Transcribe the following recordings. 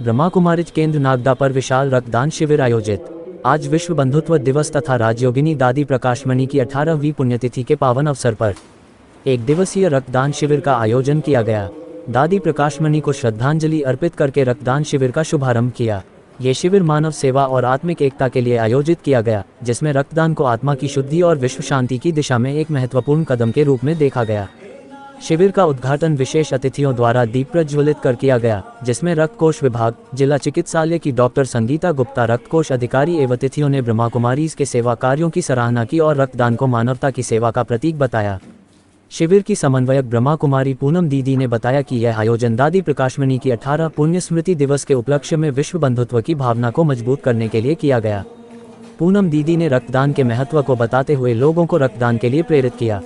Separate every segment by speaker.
Speaker 1: ब्रह्मा कुमारिज केंद्र नागदा पर विशाल रक्तदान शिविर आयोजित। आज विश्व बंधुत्व दिवस तथा राजयोगिनी दादी प्रकाशमणि की 18वीं पुण्यतिथि के पावन अवसर पर एक दिवसीय रक्तदान शिविर का आयोजन किया गया। दादी प्रकाशमणि को श्रद्धांजलि अर्पित करके रक्तदान शिविर का शुभारंभ किया। ये शिविर मानव सेवा और आत्मिक एकता के लिए आयोजित किया गया, जिसमें रक्तदान को आत्मा की शुद्धि और विश्व शांति की दिशा में एक महत्वपूर्ण कदम के रूप में देखा गया। शिविर का उद्घाटन विशेष अतिथियों द्वारा दीप प्रज्वलित कर किया गया, जिसमें रक्त कोष विभाग, जिला चिकित्सालय की डॉक्टर संगीता गुप्ता, रक्त कोष अधिकारी एवं अतिथियों ने ब्रह्मा कुमारीज के सेवा कार्यों की सराहना की और रक्तदान को मानवता की सेवा का प्रतीक बताया। शिविर की समन्वयक ब्रह्मा कुमारी पूनम दीदी ने बताया कि यह आयोजन दादी प्रकाशमणि की 18 पुण्य स्मृति दिवस के उपलक्ष्य में विश्व बंधुत्व की भावना को मजबूत करने के लिए किया गया। पूनम दीदी ने रक्तदान के महत्व को बताते हुए लोगों को रक्तदान के लिए प्रेरित किया।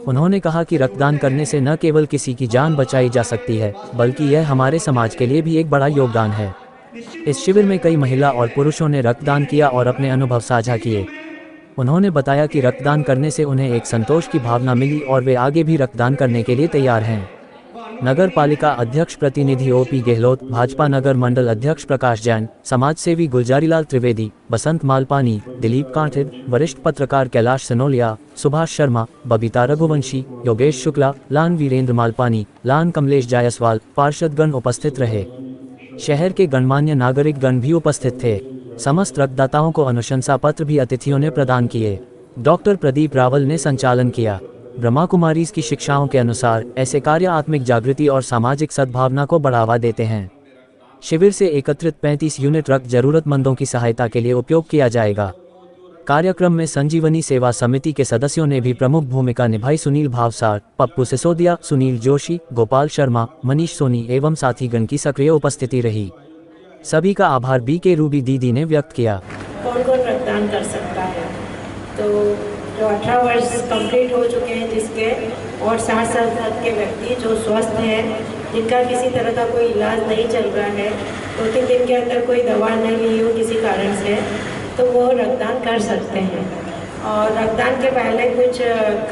Speaker 1: उन्होंने कहा कि रक्तदान करने से न केवल किसी की जान बचाई जा सकती है, बल्कि यह हमारे समाज के लिए भी एक बड़ा योगदान है। इस शिविर में कई महिला और पुरुषों ने रक्तदान किया और अपने अनुभव साझा किए। उन्होंने बताया कि रक्तदान करने से उन्हें एक संतोष की भावना मिली और वे आगे भी रक्तदान करने के लिए तैयार हैं। नगर पालिका अध्यक्ष प्रतिनिधि ओपी गहलोत, भाजपा नगर मंडल अध्यक्ष प्रकाश जैन, समाज सेवी गुलजारीलाल त्रिवेदी, बसंत मालपानी, दिलीप कांठिर, वरिष्ठ पत्रकार कैलाश सनोलिया, सुभाष शर्मा, बबीता रघुवंशी, योगेश शुक्ला, लान वीरेंद्र मालपानी, लान कमलेश जायसवाल, पार्षदगण उपस्थित रहे। शहर के गणमान्य नागरिक गण भी उपस्थित थे। समस्त रक्तदाताओं को अनुशंसा पत्र भी अतिथियों ने प्रदान किए। डॉक्टर प्रदीप रावल ने संचालन किया। ब्रह्मा कुमारीज की शिक्षाओं के अनुसार ऐसे कार्य आत्मिक जागृति और सामाजिक सद्भावना को बढ़ावा देते हैं। शिविर से एकत्रित 35 यूनिट रक्त जरूरतमंदों की सहायता के लिए उपयोग किया जाएगा। कार्यक्रम में संजीवनी सेवा समिति के सदस्यों ने भी प्रमुख भूमिका निभाई। सुनील भावसार, पप्पू सिसोदिया, सुनील जोशी, गोपाल शर्मा, मनीष सोनी एवं साथीगण की सक्रिय उपस्थिति रही। सभी का आभार BK रूबी दीदी ने व्यक्त किया।
Speaker 2: कौन कौन रक्तदान कर सकता है? तो जो 18 वर्ष कंप्लीट हो चुके हैं जिसके, और 60 साल तक के व्यक्ति जो स्वस्थ हैं, जिनका किसी तरह का कोई इलाज नहीं चल रहा है, 2-3 दिन के अंदर कोई दवा नहीं ली हो किसी कारण से, तो वो रक्तदान कर सकते हैं। और रक्तदान के पहले कुछ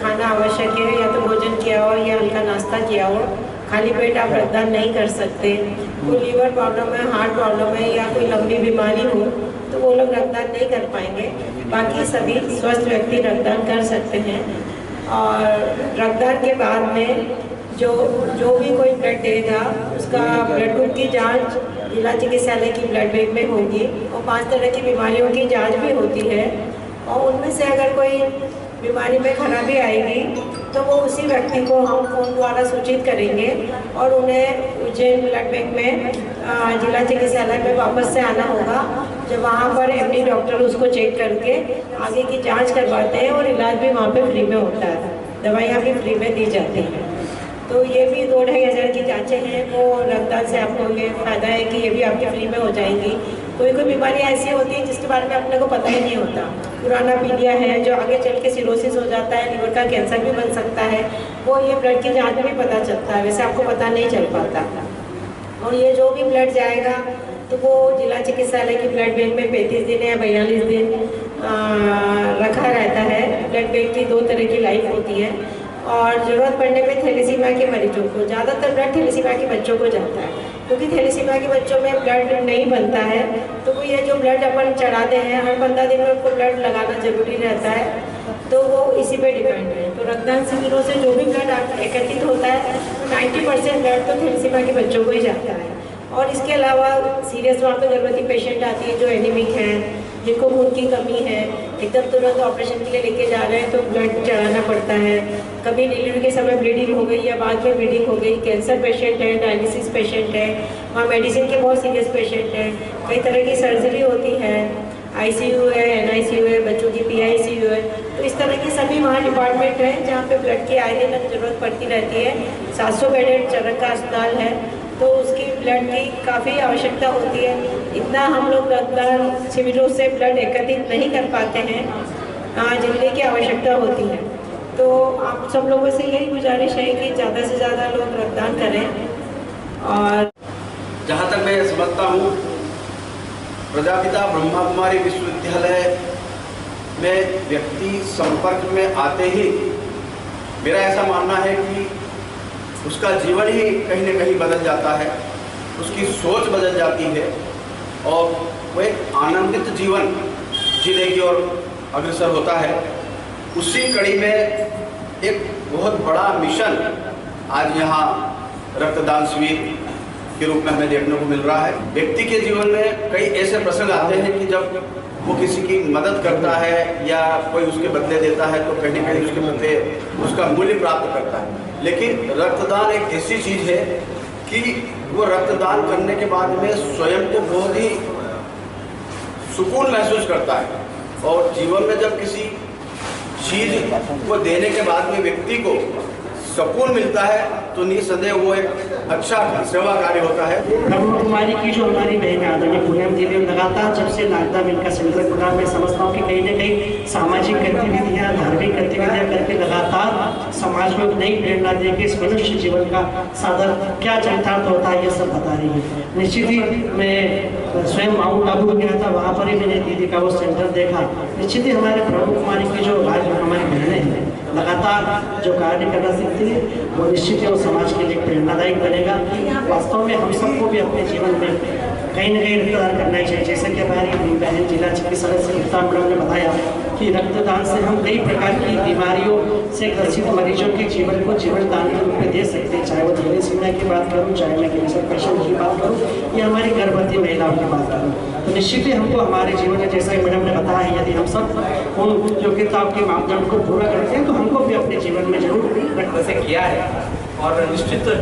Speaker 2: खाना आवश्यक है, या तो भोजन किया हो या हल्का नाश्ता किया हो। खाली पेट आप रक्तदान नहीं कर सकते। कोई लीवर प्रॉब्लम है, हार्ट प्रॉब्लम है या कोई लंबी बीमारी हो तो वो लोग रक्तदान नहीं कर पाएंगे। बाकी सभी स्वस्थ व्यक्ति रक्तदान कर सकते हैं। और रक्तदान के बाद में जो भी कोई ब्लड देगा उसका ब्लड ग्रुप की जांच जिला चिकित्सालय की ब्लड बैंक में होगी। और 5 तरह की बीमारियों की जांच भी होती है, और उनमें से अगर कोई बीमारी में खराबी आएगी तो वो उसी व्यक्ति को हम फ़ोन द्वारा सूचित करेंगे और उन्हें उज्जैन ब्लड बैंक में जिला चिकित्सालय में वापस से आना होगा, जब वहाँ पर MD डॉक्टर उसको चेक करके आगे की जांच करवाते हैं और इलाज भी वहाँ पे फ्री में होता है। दवाइयाँ भी फ्री में दी जाती हैं। तो ये भी 2-2.5 हज़ार की जाँचें हैं, वो रक्तदान से आपको ये फ़ायदा है कि ये भी आपकी फ्री में हो जाएंगी। कोई बीमारी ऐसी होती है जिसके बारे में अपने को पता ही नहीं होता। पुराना पीलिया है जो आगे चल के सिरोसिस हो जाता है, लीवर का कैंसर भी बन सकता है, वो ये ब्लड की जांच में भी पता चलता है, वैसे आपको पता नहीं चल पाता। और ये जो भी ब्लड जाएगा तो वो जिला चिकित्सालय की ब्लड बैंक में 35 दिन या 42 दिन रखा रहता है। ब्लड बैंक की 2 तरह की लाइन होती है, और ज़रूरत पड़ने पे थैलेसीमिया के मरीजों को, ज़्यादातर ब्लड थैलेसीमिया के बच्चों को जाता है, क्योंकि थैलेसीमिया के बच्चों में ब्लड नहीं बनता है। तो वो ये जो ब्लड अपन चढ़ाते हैं, हर 15 दिन में उनको ब्लड लगाना ज़रूरी रहता है, तो वो इसी पे डिपेंड है। तो रक्तदान शिविरों से जो भी ब्लड एकत्रित होता है, 90% ब्लड तो थैलेसीमिया के बच्चों को ही जाता है। और इसके अलावा सीरियस वहाँ पे गर्भवती पेशेंट आती है जो एनीमिक हैं, जिनको खून की कमी है, एकदम तुरंत ऑपरेशन के लिए लेके जा रहे हैं तो ब्लड चढ़ाना पड़ता है। कभी डिलीवरी के समय ब्लीडिंग हो गई या बाद में ब्लीडिंग हो गई, कैंसर पेशेंट है, डायलिसिस पेशेंट है, वहाँ मेडिसिन के बहुत सीरियस पेशेंट हैं, कई तरह की सर्जरी होती है, ICU है, NICU है, बच्चों की PICU है। तो इस तरह की सभी वहाँ डिपार्टमेंट हैं जहाँ पे ब्लड की आए दिन ज़रूरत पड़ती रहती है। 700 बेडेड चरक का अस्पताल है, तो उसकी ब्लड की काफ़ी आवश्यकता होती है। इतना हम लोग रक्तदान शिविरों से ब्लड एकत्रित नहीं कर पाते हैं जितने की आवश्यकता होती है। तो आप सब लोगों से यही गुजारिश है कि ज़्यादा से ज़्यादा लोग रक्तदान करें। और
Speaker 3: जहाँ तक मैं समझता हूँ, प्रजापिता ब्रह्मा कुमारी विश्वविद्यालय में व्यक्ति संपर्क में आते ही मेरा ऐसा मानना है कि उसका जीवन ही कहीं न कहीं बदल जाता है। उसकी सोच बदल जाती है और वो एक आनंदित जीवन जीने की ओर अग्रसर होता है। उसी कड़ी में एक बहुत बड़ा मिशन आज यहाँ रक्तदान शिविर के रूप में हमें देखने को मिल रहा है। व्यक्ति के जीवन में कई ऐसे प्रसंग आते हैं कि जब वो किसी की मदद करता है या कोई उसके बदले देता है तो कहीं ना कहीं उसके बदले उसका मूल्य प्राप्त करता है। लेकिन रक्तदान एक ऐसी चीज़ है कि वो रक्तदान करने के बाद में स्वयं को बहुत ही सुकून महसूस करता है और जीवन में जब किसी चीज़ को देने के बाद में व्यक्ति को सुकून मिलता है तो निसंदेह वो एक अच्छा सेवा कार्य होता है।
Speaker 2: ब्रह्मा कुमारी की जो हमारी बहन आदरणीय पूनम दीदी लगातार जब से नागदा मिल का सेंट्रल प्रोग्राम में समझता हूँ कि कहीं ना कहीं सामाजिक गतिविधियाँ धार्मिक गतिविधियाँ करके लगातार समाज में नई प्रेरणा दे के इस मनुष्य जीवन का साधन क्या चरितार्थ होता है ये सब बता रही है। निश्चित ही मैं स्वयं माउंट आबू गया था, वहाँ पर ही मैंने दीदी का वो सेंटर देखा। निश्चित ही हमारे ब्रह्मा कुमारी की जो हमारी बहनें हैं लगातार जो कार्य करना सीखती है वो निश्चित है वो समाज के लिए प्रेरणादायक बनेगा। वास्तव में हम सबको भी अपने जीवन में कहीं ना कहीं रक्तदान करना ही चाहिए। जैसे कि हमारी बहन जिला चिकित्सालय से गीता मैडम ने बताया कि रक्तदान से हम कई प्रकार की बीमारियों से ग्रसित मरीजों के जीवन को जीवन दान के रूप में दे सकते हैं। चाहे वो थैलेसीमिया की बात करूँ, चाहे मैं कैंसर पेशेंट की बात करूँ या हमारी गर्भवती महिलाओं की बात करूँ, तो निश्चित ही हमको हमारे जीवन में जैसा कि मैडम ने बताया है यदि हम सब उन योग्यताओं के मापदंड को पूरा करते हैं तो हमको भी अपने जीवन में जरूर
Speaker 4: रक्त से किया है और निश्चित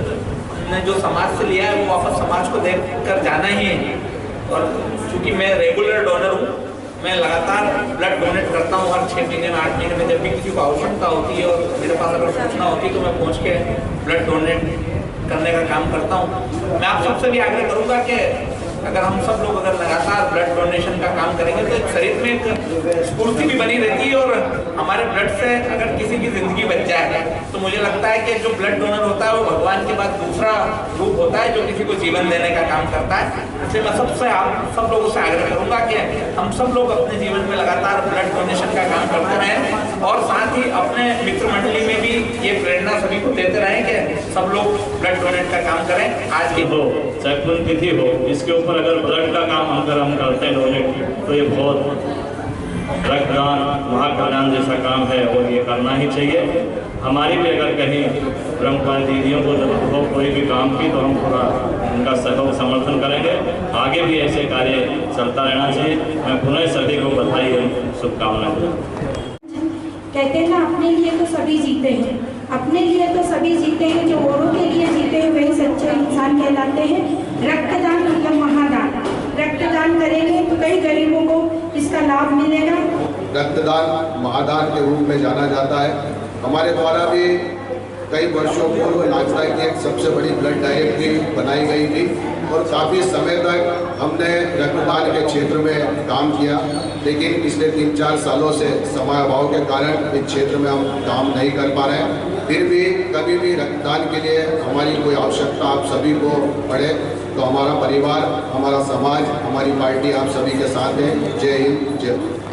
Speaker 4: ने जो समाज से लिया है वो वापस समाज को देख कर जाना ही है। और चूँकि मैं रेगुलर डोनर हूँ, मैं लगातार ब्लड डोनेट करता हूँ हर 6 महीने में 8 महीने में। जब भी किसी को आवश्यकता होती है और मेरे पास अगर सूचना होती है तो मैं पहुँच के ब्लड डोनेट करने का काम करता हूँ। मैं आप सबसे भी आग्रह करूँगा कि अगर हम सब लोग अगर लगातार ब्लड डोनेशन का काम करेंगे तो एक शरीर में एक स्फूर्ति भी बनी रहती है और हमारे ब्लड से अगर किसी की जिंदगी बच जाए तो मुझे लगता है कि जो ब्लड डोनर होता है वो भगवान के बाद दूसरा रूप होता है जो किसी को जीवन देने का काम करता है। इसलिए मैं सबसे आप सब लोगों से आग्रह करूंगा कि हम सब लोग अपने जीवन में लगातार ब्लड डोनेशन का काम करते रहें और साथ ही अपने मित्र मंडली में भी ये प्रेरणा सभी को देते रहें कि सब लोग ब्लड डोनेट का काम करें। आज की
Speaker 5: हो चाहे पुण्यतिथि हो, इसके ऊपर अगर ब्लड का काम अगर हम करते हैं डोनेट तो ये बहुत रक्तदान महाकल्याण जैसा काम है और ये करना ही चाहिए। हमारी भी अगर कहीं ब्रह्मकुमारी दीदियों को जब हो कोई भी काम की तो हम पूरा उनका सहयोग समर्थन करेंगे। आगे भी ऐसे कार्य चलता रहना चाहिए। मैं पुनः सभी को बधाई और शुभकामनाएं।
Speaker 6: कहते हैं ना अपने लिए तो सभी जीते हैं, अपने लिए तो सभी जीते हैं, जो औरों के लिए जीते हैं वही सच्चे इंसान कहलाते हैं। रक्तदान मतलब महादान, रक्तदान करेंगे तो कई गरीबों को इसका लाभ मिलेगा।
Speaker 7: रक्तदान महादान के रूप में जाना जाता है। हमारे द्वारा भी कई वर्षों पूर्व नागदा की एक सबसे बड़ी ब्लड डायरेक्टरी बनाई गई थी और काफ़ी समय तक हमने रक्तदान के क्षेत्र में काम किया, लेकिन पिछले 3-4 सालों से समय अभाव के कारण इस क्षेत्र में हम काम नहीं कर पा रहे हैं। फिर भी कभी भी रक्तदान के लिए हमारी कोई आवश्यकता आप सभी को पड़े तो हमारा परिवार, हमारा समाज, हमारी पार्टी आप सभी के साथ है। जय हिंद, जय भारत।